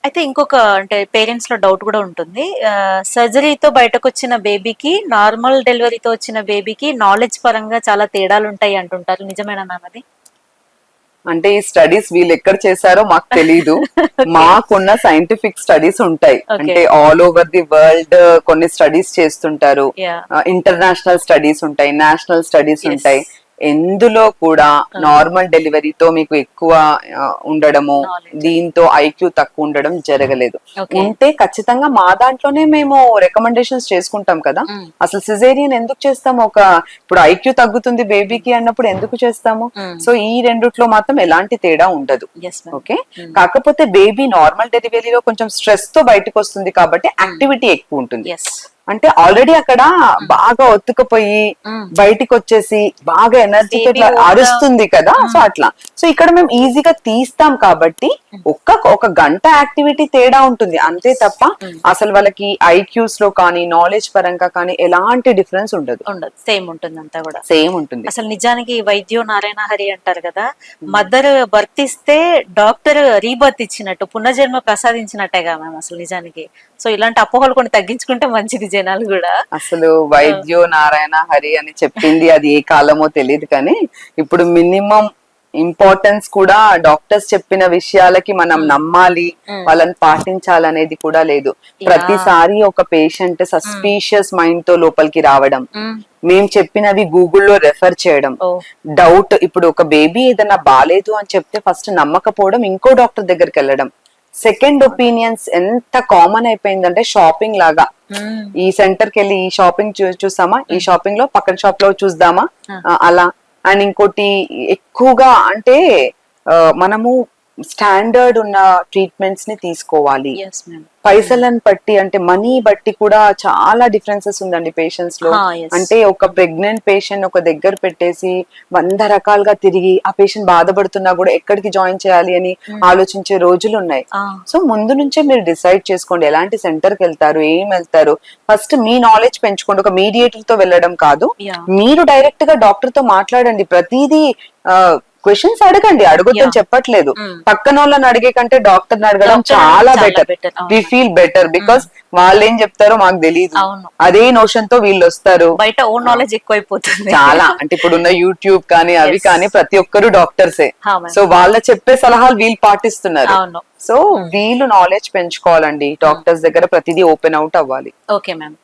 అయితే ఇంకొక అంటే పేరెంట్స్ లో డౌట్ కూడా ఉంటుంది. సర్జరీతో బయటకు వచ్చిన బేబీకి నార్మల్ డెలివరీతో వచ్చిన బేబీకి నాలెడ్జ్ పరంగా చాలా తేడాలు ఉంటాయి అంటుంటారు. నిజమేనా మ్యామ్ అది? అంటే ఈ స్టడీస్ వీళ్ళు ఎక్కడ చేశారో మాకు తెలీదు. మాకున్న సైంటిఫిక్ స్టడీస్ ఉంటాయి. అంటే ఆల్ ఓవర్ ది వరల్డ్ కొన్ని స్టడీస్ చేస్తుంటారు. ఇంటర్నేషనల్ స్టడీస్ ఉంటాయి, నేషనల్ స్టడీస్ ఉంటాయి. ఎందులో కూడా నార్మల్ డెలివరీతో మీకు ఎక్కువ ఉండడము, దీంతో ఐక్యూ తక్కువ ఉండడం జరగలేదు. ఉంటే ఖచ్చితంగా మా దాంట్లోనే మేము రికమెండేషన్స్ చేసుకుంటాం కదా. అసలు సిజేరియన్ ఎందుకు చేస్తాము? ఇప్పుడు ఐక్యూ తగ్గుతుంది బేబీకి అన్నప్పుడు ఎందుకు చేస్తాము? సో ఈ రెండిట్లో మాత్రం ఎలాంటి తేడా ఉండదు. ఓకే, కాకపోతే బేబీ నార్మల్ డెలివరీలో కొంచెం స్ట్రెస్ తో బయటకు వస్తుంది కాబట్టి యాక్టివిటీ ఎక్కువ ఉంటుంది. అంటే ఆల్రెడీ అక్కడ బాగా ఒత్తుకుపోయి బయటికి వచ్చేసి బాగా ఎనర్జీ అరుస్తుంది కదా. సో అట్లా సో ఇక్కడ మేము ఈజీగా తీస్తాం కాబట్టి ఒక గంట యాక్టివిటీ తేడా ఉంటుంది అంతే తప్ప అసలు వాళ్ళకి ఐక్యూస్ లో కానీ నాలెడ్జ్ పరంగా కానీ ఎలాంటి డిఫరెన్స్ ఉండదు. సేమ్ ఉంటుంది, అంతా కూడా సేమ్ ఉంటుంది. అసలు నిజానికి వైద్యో నారాయణ హరి అంటారు కదా, మదర్ బర్త్ ఇస్తే డాక్టర్ రీబర్త్ ఇచ్చినట్టు, పునర్జన్మ ప్రసాదించినట్టేగా మ్యామ్ అసలు నిజానికి. సో ఇలాంటి అపోహలు కొన్ని తగ్గించుకుంటే మంచిది జనాలు కూడా. అసలు వైద్యో నారాయణ హరి అని చెప్పింది అది ఏ కాలమో తెలియదు కానీ ఇప్పుడు మినిమం ఇంపార్టెన్స్ కూడా డాక్టర్స్ చెప్పిన విషయాలకి మనం నమ్మాలి, వాళ్ళని పాటించాలనేది కూడా లేదు. ప్రతిసారి ఒక పేషెంట్ సస్పీషియస్ మైండ్ తో లోపలికి రావడం, మేం చెప్పినవి గూగుల్లో రెఫర్ చేయడం, డౌట్ ఇప్పుడు ఒక బేబీ ఏదైనా బాలేదు అని చెప్తే ఫస్ట్ నమ్మకపోవడం, ఇంకో డాక్టర్ దగ్గరికి వెళ్ళడం, సెకండ్ ఒపీనియన్స్ ఎంత కామన్ అయిపోయిందంటే షాపింగ్ లాగా. ఈ సెంటర్ కి వెళ్ళి ఈ షాపింగ్ చూస్తామా, ఈ షాపింగ్ లో పక్కన షాప్ లో చూద్దామా అలా. అండ్ ఇంకోటి ఎక్కువగా అంటే మనము స్టాండర్డ్ ఉన్న ట్రీట్మెంట్స్ ని తీసుకోవాలి. పైసలను బట్టి అంటే మనీ బట్టి కూడా చాలా డిఫరెన్సెస్ ఉందండి పేషెంట్స్ లో. అంటే ఒక ప్రెగ్నెంట్ పేషెంట్ ఒక దగ్గర పెట్టేసి 100 రకాలుగా తిరిగి ఆ పేషెంట్ బాధపడుతున్నా కూడా ఎక్కడికి జాయిన్ చేయాలి అని ఆలోచించే రోజులు ఉన్నాయి. సో ముందు నుంచే మీరు డిసైడ్ చేసుకోండి ఎలాంటి సెంటర్ కి వెళ్తారు, ఏం వెళ్తారు. ఫస్ట్ మీ నాలెడ్జ్ పెంచుకోండి. ఒక మీడియేటర్ తో వెళ్ళడం కాదు, మీరు డైరెక్ట్ గా డాక్టర్ తో మాట్లాడండి. ప్రతిదీ క్వశ్చన్స్ అడగండి, అడగొద్దని చెప్పట్లేదు. పక్కన వాళ్ళని అడిగే కంటే డాక్టర్ అడగడం చాలా better. We feel better because వాళ్ళు ఏం చెప్తారో మాకు తెలియదు. అదే నోషన్ తో వీళ్ళు వస్తారు, బయట ఓన్ నాలెడ్జ్ ఎక్కువైపోతుంది చాలా. అంటే ఇప్పుడున్న యూట్యూబ్ కానీ అవి కానీ ప్రతి ఒక్కరు డాక్టర్సే. సో వాళ్ళ చెప్పే సలహాలు వీళ్ళు పాటిస్తున్నారు. సో వీళ్ళు నాలెడ్జ్ పెంచుకోవాలండి. డాక్టర్స్ దగ్గర ప్రతిదీ ఓపెన్ అవుట్ అవ్వాలి. Okay ma'am.